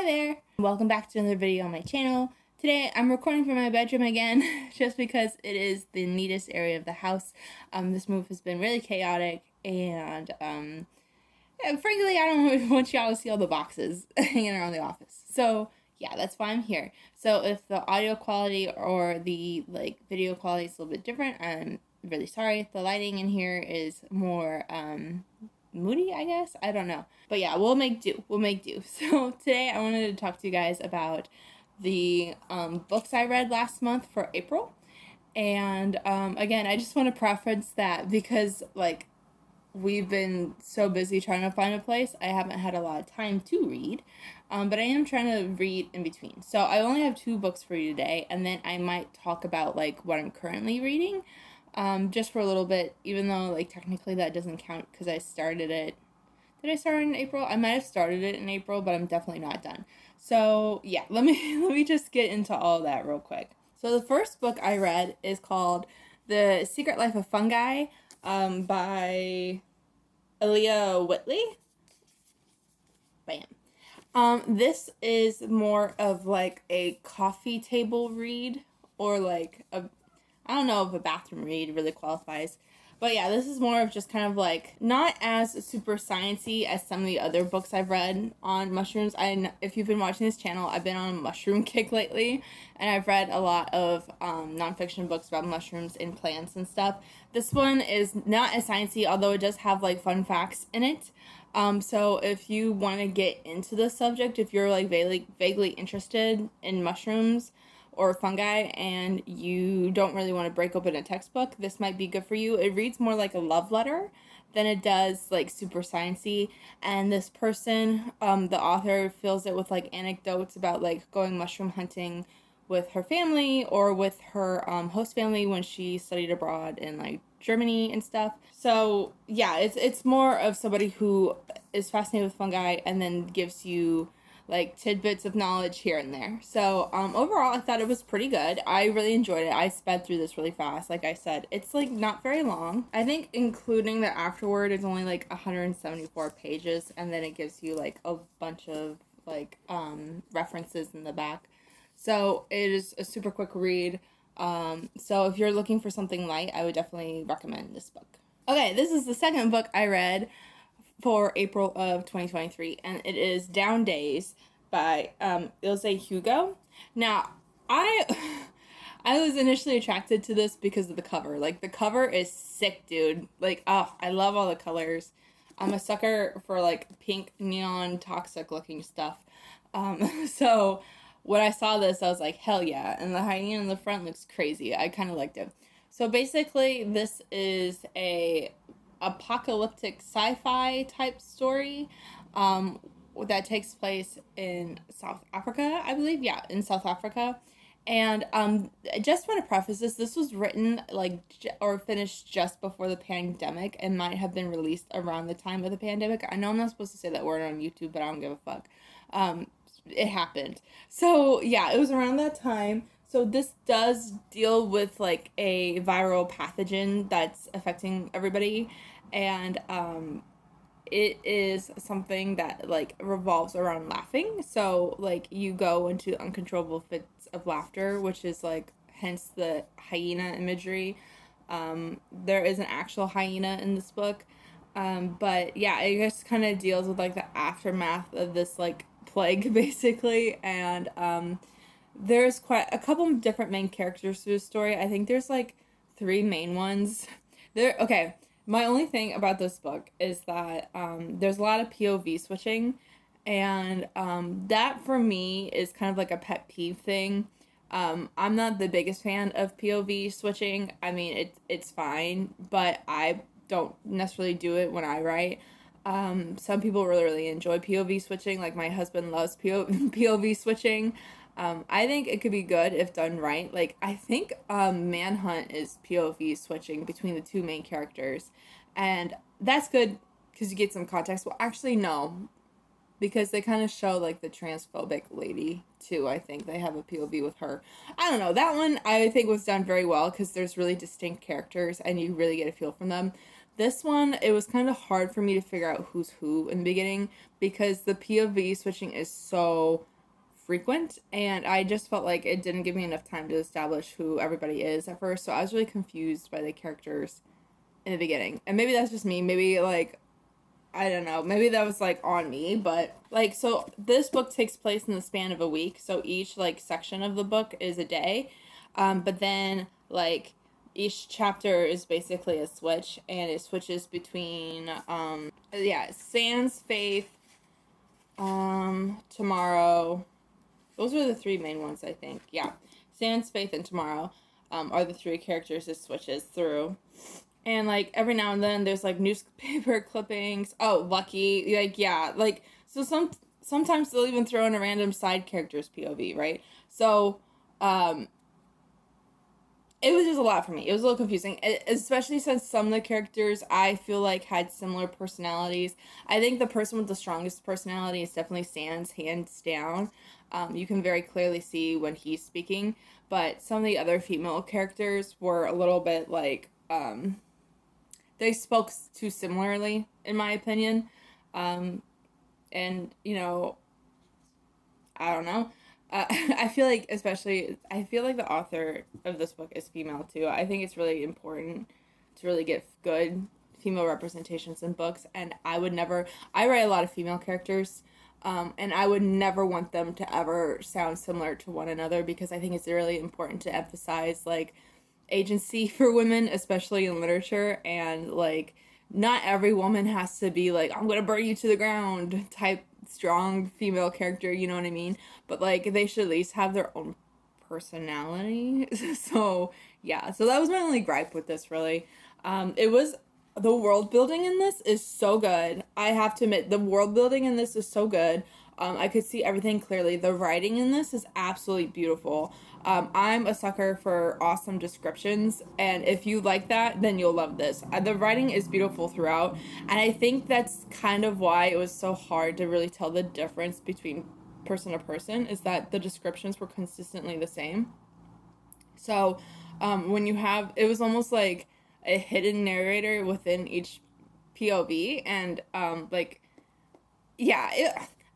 there! Welcome back to another video on my channel. Today I'm recording from my bedroom again just because it is the neatest area of the house. This move has been really chaotic and frankly I don't want y'all to see all the boxes hanging around the office. So yeah, that's why I'm here. So if the audio quality or the video quality is a little bit different, I'm really sorry. The lighting in here is more moody, I guess. I don't know. But yeah, we'll make do. So today I wanted to talk to you guys about the books I read last month for April. And again, I just want to preference that because we've been so busy trying to find a place, I haven't had a lot of time to read. But I am trying to read in between. So I only have 2 books for you today, and then I might talk about what I'm currently reading. Just for a little bit, even though technically that doesn't count because I started it. Did I start it in April? I might have started it in April, but I'm definitely not done. So yeah, let me just get into all that real quick. So the first book I read is called The Secret Life of Fungi by Aaliyah Whitley. Bam. This is more of a coffee table read, or I don't know if a bathroom read really qualifies. But yeah, this is more of just kind of not as super sciencey as some of the other books I've read on mushrooms. If you've been watching this channel, I've been on a mushroom kick lately, and I've read a lot of nonfiction books about mushrooms and plants and stuff. This one is not as sciencey, although it does have fun facts in it. So if you want to get into the subject, if you're vaguely interested in mushrooms or fungi and you don't really want to break open a textbook, this might be good for you. It reads more like a love letter than it does super sciencey, and this person, the author, fills it with anecdotes about going mushroom hunting with her family or with her host family when she studied abroad in Germany and stuff. So yeah, it's more of somebody who is fascinated with fungi and then gives you tidbits of knowledge here and there. So overall I thought it was pretty good. I really enjoyed it. I sped through this really fast. Like I said, it's not very long. I think including the afterword is only 174 pages, and then it gives you a bunch of references in the back. So it is a super quick read. So if you're looking for something light, I would definitely recommend this book. Okay, this is the second book I read for April of 2023, and it is Down Days by Ilse Hugo. Now, I was initially attracted to this because of the cover. The cover is sick, dude. I love all the colors. I'm a sucker for pink neon toxic looking stuff. So when I saw this, I was like, hell yeah. And the hyena in the front looks crazy. I kind of liked it. So basically, this is a apocalyptic sci-fi type story that takes place in South Africa, I believe. Yeah, in South Africa. And I just want to preface this was written or finished just before the pandemic and might have been released around the time of the pandemic. I know I'm not supposed to say that word on YouTube, but I don't give a fuck. It happened. So yeah, it was around that time. So this does deal with a viral pathogen that's affecting everybody, and it is something that revolves around laughing. So you go into uncontrollable fits of laughter, which is hence the hyena imagery. There is an actual hyena in this book, but yeah, it just kind of deals with the aftermath of this plague basically, and there's quite a couple of different main characters to the story. I think there's 3 main ones. Okay, my only thing about this book is that there's a lot of POV switching, and that for me is kind of a pet peeve thing. I'm not the biggest fan of POV switching. I mean, it's fine, but I don't necessarily do it when I write. Some people really enjoy POV switching. My husband loves POV switching. I think it could be good if done right. I think Manhunt is POV switching between the 2 main characters, and that's good because you get some context. Well, actually no, because they kind of show the transphobic lady too. I think they have a POV with her. I don't know, that one I think was done very well because there's really distinct characters and you really get a feel from them. This one, it was kind of hard for me to figure out who's who in the beginning because the POV switching is so frequent, and I just felt like it didn't give me enough time to establish who everybody is at first, so I was really confused by the characters in the beginning. And maybe that's just me, maybe, like, I don't know, maybe that was, like, on me, but, like, so this book takes place in the span of a week, so each, like, section of the book is a day, but then, like, each chapter is basically a switch, and it switches between, Sans, Faith, Tomorrow. Those are the three main ones, I think. Yeah. Sans, Faith, and Tomorrow are the three characters it switches through. And, like, every now and then there's, like, newspaper clippings. Oh, Lucky. Like, yeah. Like, so sometimes they'll even throw in a random side character's POV, right? So, it was just a lot for me. It was a little confusing, especially since some of the characters I feel like had similar personalities. I think the person with the strongest personality is definitely Sans, hands down. You can very clearly see when he's speaking, but some of the other female characters were a little bit like, they spoke too similarly, in my opinion. And, you know, I don't know. I feel like, I feel like the author of this book is female too. I think it's really important to really get good female representations in books, and I write a lot of female characters, and I would never want them to ever sound similar to one another, because I think it's really important to emphasize, like, agency for women, especially in literature, and, like, not every woman has to be like, I'm gonna burn you to the ground type strong female character, you know what I mean? But, like, they should at least have their own personality. So, yeah. So that was my only gripe with this, really. The world building in this is so good. I have to admit, the world building in this is so good. I could see everything clearly. The writing in this is absolutely beautiful. I'm a sucker for awesome descriptions, and if you like that, then you'll love this. The writing is beautiful throughout, and I think that's kind of why it was so hard to really tell the difference between person to person, is that the descriptions were consistently the same. So, when you have, it was almost like a hidden narrator within each POV, and, yeah,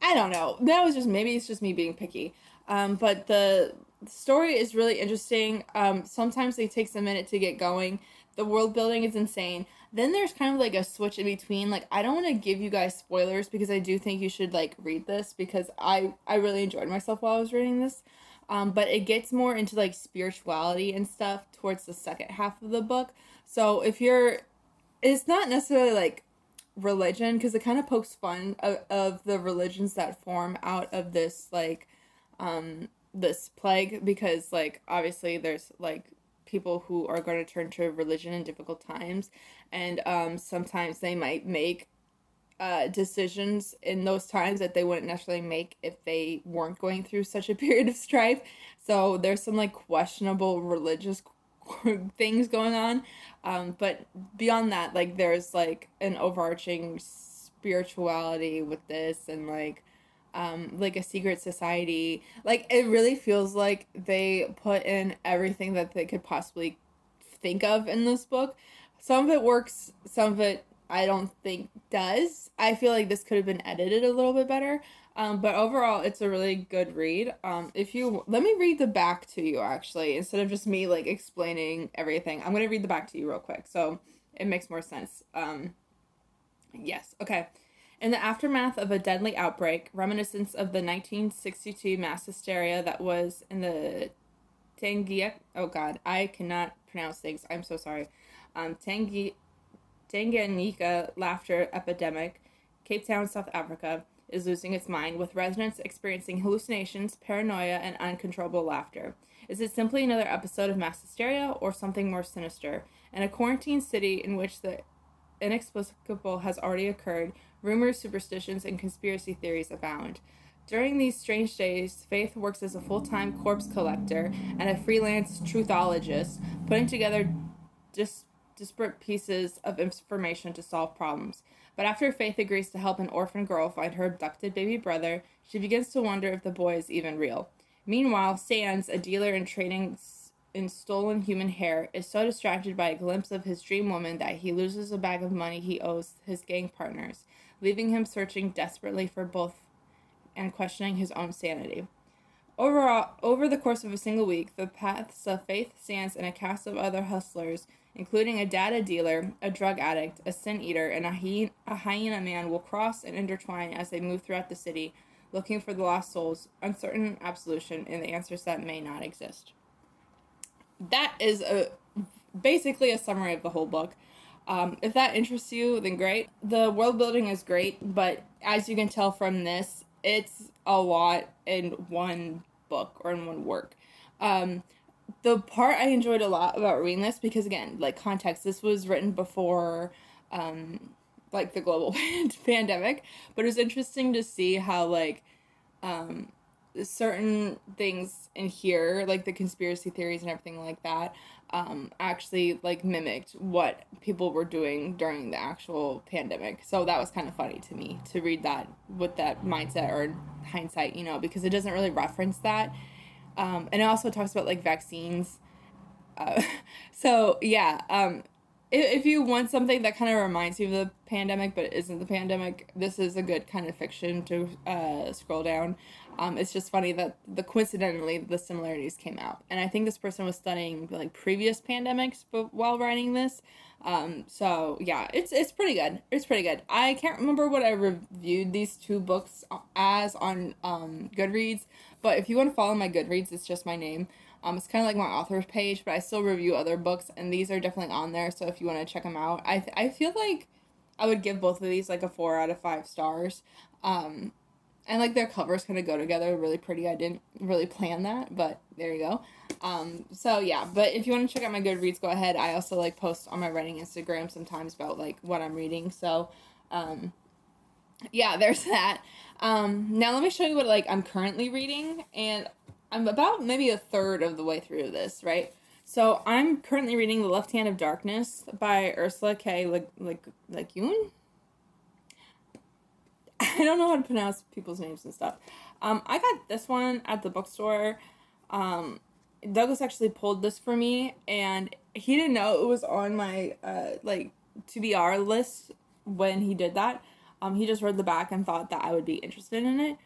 I don't know. That was just, maybe it's just me being picky. But the story is really interesting. Sometimes it takes a minute to get going. The world building is insane. Then there's kind of like a switch in between. Like, I don't want to give you guys spoilers, because I do think you should, like, read this, because I really enjoyed myself while I was reading this. But it gets more into, like, spirituality and stuff towards the second half of the book. So it's not necessarily like religion, because it kind of pokes fun of the religions that form out of this, like, this plague, because, like, obviously there's, like, people who are going to turn to religion in difficult times, and sometimes they might make decisions in those times that they wouldn't necessarily make if they weren't going through such a period of strife. So there's some, like, questionable religious things going on, but beyond that, like, there's, like, an overarching spirituality with this, and, like a secret society. Like, it really feels like they put in everything that they could possibly think of in this book. Some of it works, some of it I don't think does. I feel like this could have been edited a little bit better. But overall, it's a really good read. Let me read the back to you, actually, instead of just me, like, explaining everything. I'm going to read the back to you real quick, so it makes more sense. Yes, okay. In the aftermath of a deadly outbreak, reminiscent of the 1962 mass hysteria that was in the oh god, I cannot pronounce things. I'm so sorry. Tanganyika laughter epidemic, Cape Town, South Africa, is losing its mind, with residents experiencing hallucinations, paranoia, and uncontrollable laughter. Is it simply another episode of mass hysteria, or something more sinister? In a quarantine city in which the inexplicable has already occurred, rumors, superstitions, and conspiracy theories abound. During these strange days, Faith works as a full-time corpse collector and a freelance truthologist, putting together disparate pieces of information to solve problems. But after Faith agrees to help an orphan girl find her abducted baby brother, she begins to wonder if the boy is even real. Meanwhile, Sans, a dealer in trading in stolen human hair, is so distracted by a glimpse of his dream woman that he loses a bag of money he owes his gang partners, leaving him searching desperately for both and questioning his own sanity. Over the course of a single week, the paths of Faith Sands and a cast of other hustlers, including a data dealer, a drug addict, a sin eater, and a hyena man, will cross and intertwine as they move throughout the city, looking for the lost souls, uncertain absolution, and the answers that may not exist. That is basically a summary of the whole book. If that interests you, then great. The world building is great, but as you can tell from this, it's a lot in one book or in one work. The part I enjoyed a lot about reading this, because again, like context, this was written before like the global pandemic, but it was interesting to see how like certain things in here, like the conspiracy theories and everything like that, actually like mimicked what people were doing during the actual pandemic. So that was kind of funny to me to read that with that mindset or hindsight, you know, because it doesn't really reference that. And it also talks about like vaccines. Uh, so yeah, if you want something that kind of reminds you of the pandemic but isn't the pandemic, this is a good kind of fiction to scroll down. It's just funny that coincidentally the similarities came out, and I think this person was studying like previous pandemics, but while writing this. So yeah, it's pretty good. It's pretty good. I can't remember what I reviewed these two books as on Goodreads, but if you want to follow my Goodreads, it's just my name. It's kind of like my author's page, but I still review other books, and these are definitely on there. So if you want to check them out, I feel like I would give both of these like a 4 out of 5 stars. And like their covers kind of go together really pretty. I didn't really plan that, but there you go. So yeah, but if you want to check out my Goodreads, go ahead. I also like post on my writing Instagram sometimes about like what I'm reading. So yeah, there's that. Now let me show you what like I'm currently reading, and I'm about maybe a third of the way through this, right? So I'm currently reading The Left Hand of Darkness by Ursula K. Le Guin. I don't know how to pronounce people's names and stuff. I got this one at the bookstore. Douglas actually pulled this for me, and he didn't know it was on my like TBR list when he did that. He just read the back and thought that I would be interested in it.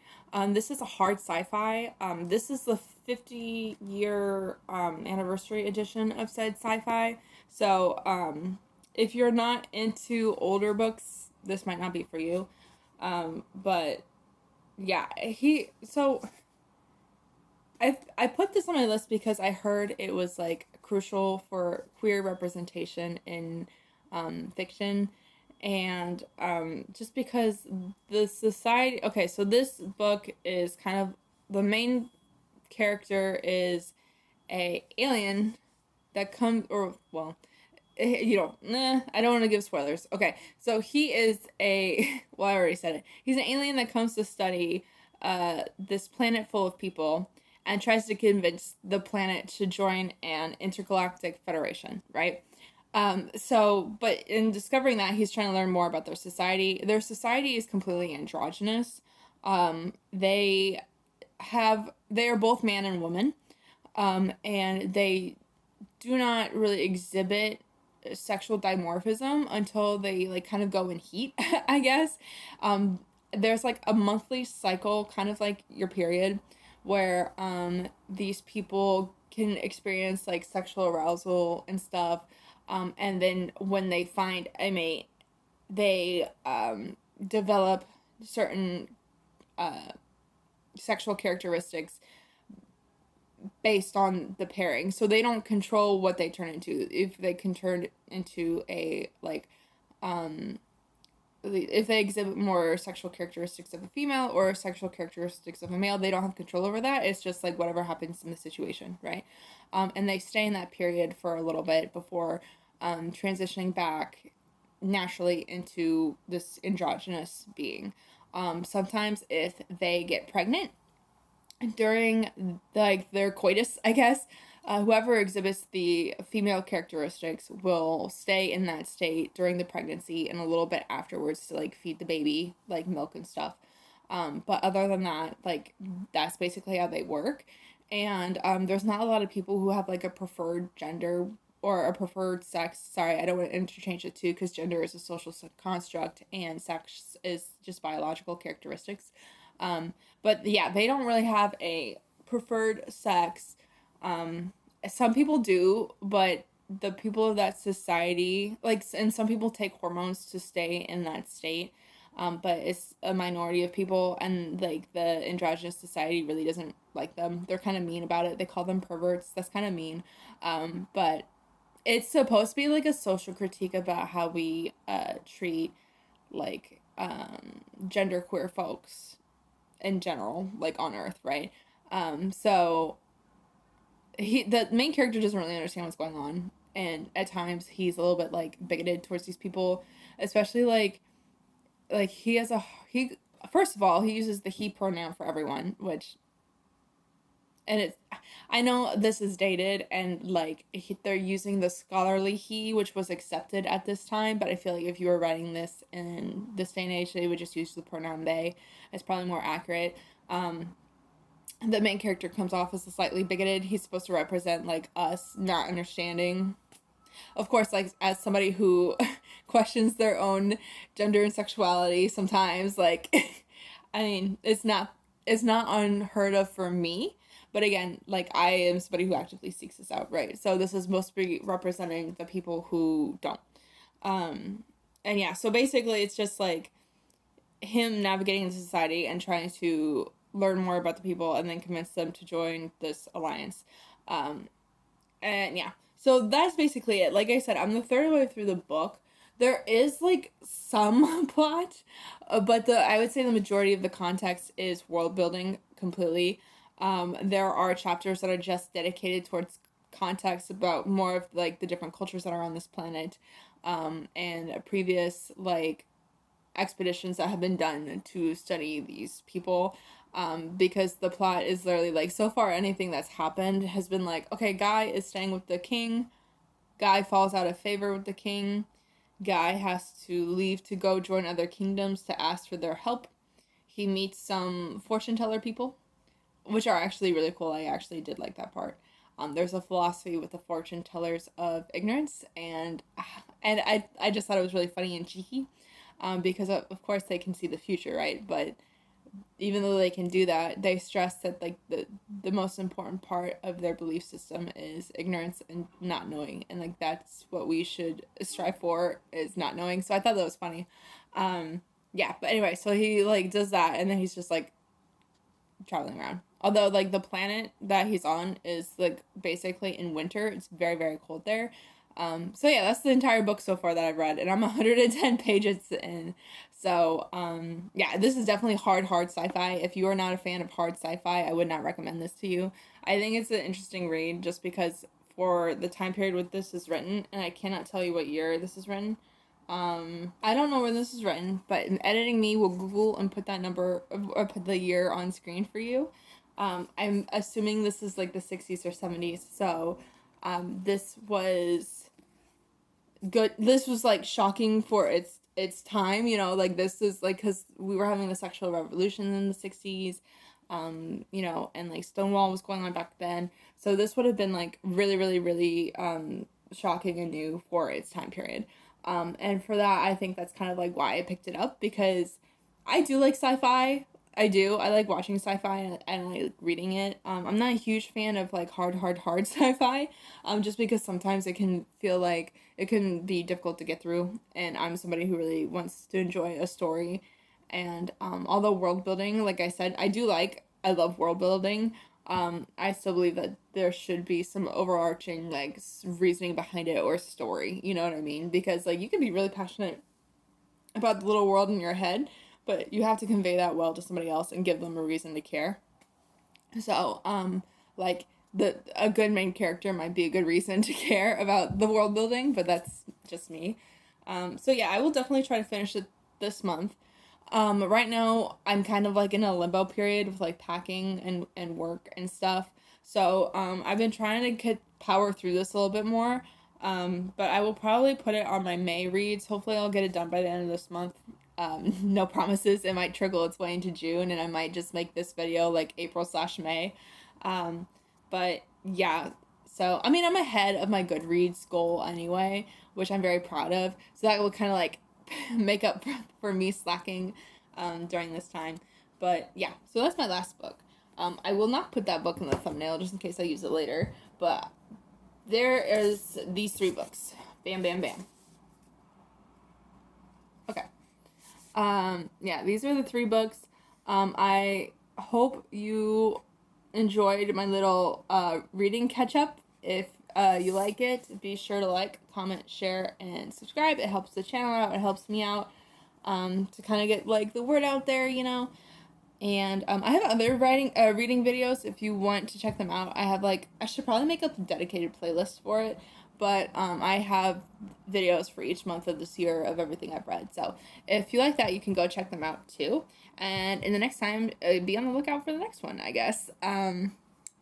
This is a hard sci-fi. This is the 50-year anniversary edition of said sci-fi. So if you're not into older books, this might not be for you. But yeah, I put this on my list because I heard it was like crucial for queer representation in fiction, and just because the society. Okay, so this book is kind of the main character is a alien that comes, or well, you know, I don't want to give spoilers. Okay, so he is well, I already said it. He's an alien that comes to study this planet full of people and tries to convince the planet to join an intergalactic federation, right? But in discovering that, he's trying to learn more about their society. Their society is completely androgynous. They are both man and woman, and they do not really exhibit sexual dimorphism until they like kind of go in heat, I guess. There's like a monthly cycle, kind of like your period, where these people can experience like sexual arousal and stuff. And then when they find a mate, they develop certain sexual characteristics based on the pairing. So they don't control what they turn into. If they can turn into a like if they exhibit more sexual characteristics of a female or sexual characteristics of a male, they don't have control over that. It's just like whatever happens in the situation, right? And they stay in that period for a little bit before transitioning back naturally into this androgynous being. Sometimes if they get pregnant during like their coitus, I guess, whoever exhibits the female characteristics will stay in that state during the pregnancy and a little bit afterwards to like feed the baby like milk and stuff. But other than that, like that's basically how they work. And there's not a lot of people who have like a preferred gender or a preferred sex. Sorry, I don't want to interchange the two because gender is a social construct and sex is just biological characteristics. But yeah, they don't really have a preferred sex. Some people do, but the people of that society, like, and some people take hormones to stay in that state. But it's a minority of people, and like the androgynous society really doesn't like them. They're kind of mean about it. They call them perverts. That's kind of mean. But it's supposed to be like a social critique about how we treat like genderqueer folks in general, like on Earth, right? So the main character doesn't really understand what's going on, and at times he's a little bit like bigoted towards these people, especially like he first of all, he uses the he pronoun for everyone, which, and it's, I know this is dated, and like they're using the scholarly he, which was accepted at this time, but I feel like if you were writing this in this day and age, they would just use the pronoun they. It's probably more accurate. The main character comes off as slightly bigoted. He's supposed to represent like us not understanding, of course, like as somebody who questions their own gender and sexuality sometimes, like I mean, it's not unheard of for me, but again, like I am somebody who actively seeks this out, right? So this is supposed to be representing the people who don't. And yeah, so basically it's just like him navigating the society and trying to learn more about the people and then convince them to join this alliance. And yeah, so that's basically it. Like I said, I'm the third way through the book. There is like some plot, but I would say the majority of the context is world building completely. There are chapters that are just dedicated towards context about more of like the different cultures that are on this planet, and previous like expeditions that have been done to study these people, because the plot is literally like, so far anything that's happened has been like, okay, guy is staying with the king, guy falls out of favor with the king, guy has to leave to go join other kingdoms to ask for their help, he meets some fortune teller people, which are actually really cool. I actually did like that part. There's a philosophy with the fortune tellers of ignorance, and I just thought it was really funny and cheeky, because of course they can see the future, right? But even though they can do that, they stress that like the most important part of their belief system is ignorance and not knowing, and like that's what we should strive for, is not knowing. So I thought that was funny. Yeah, but anyway, so he like does that, and then he's just like traveling around. Although like the planet that he's on is like basically in winter. It's very, very cold there. So yeah, that's the entire book so far that I've read, and I'm 110 pages in. So yeah, this is definitely hard sci-fi. If you are not a fan of hard sci-fi, I would not recommend this to you. I think it's an interesting read just because for the time period when this is written, and I cannot tell you what year this is written. I don't know where this is written, but in editing me will Google and put that number or put the year on screen for you. I'm assuming this is like the 60s or 70s. So, this was good. This was like shocking for its time, you know, like this is like, cause we were having the sexual revolution in the 60s, you know, and like Stonewall was going on back then. So this would have been like really, really, really, shocking and new for its time period. And for that, I think that's kind of like why I picked it up, because I do like sci-fi. I do. I like watching sci-fi, and I like reading it. I'm not a huge fan of like hard sci-fi, just because sometimes it can feel like it can be difficult to get through, and I'm somebody who really wants to enjoy a story. And although world building, like I said, I love world building. I still believe that there should be some overarching like reasoning behind it or story. You know what I mean? Because like you can be really passionate about the little world in your head, but you have to convey that well to somebody else and give them a reason to care. So, like a good main character might be a good reason to care about the world building, but that's just me. So yeah, I will definitely try to finish it this month. Right now I'm kind of like in a limbo period with like packing and work and stuff. So, I've been trying to power through this a little bit more. But I will probably put it on my May reads. Hopefully I'll get it done by the end of this month. No promises. It might trickle its way into June, and I might just make this video like April/May. But yeah, so I mean, I'm ahead of my Goodreads goal anyway, which I'm very proud of. So that will kind of like make up for me slacking during this time. But yeah, so that's my last book. I will not put that book in the thumbnail just in case I use it later, but there is these 3 books. Bam, bam, bam. Okay. Yeah, these are the 3 books. I hope you enjoyed my little reading catch up. If you like it, be sure to like, comment, share, and subscribe. It helps the channel out. It helps me out to kind of get like the word out there, you know. And I have other reading videos if you want to check them out. I have like, I should probably make a dedicated playlist for it, but I have videos for each month of this year of everything I've read. So if you like that, you can go check them out too. And in the next time, be on the lookout for the next one, I guess.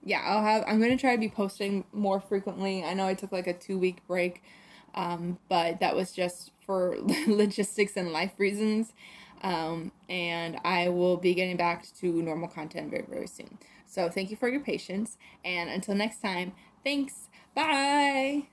Yeah, I'm going to try to be posting more frequently. I know I took like a 2-week break, but that was just for logistics and life reasons. And I will be getting back to normal content very, very soon. So thank you for your patience. And until next time, thanks. Bye.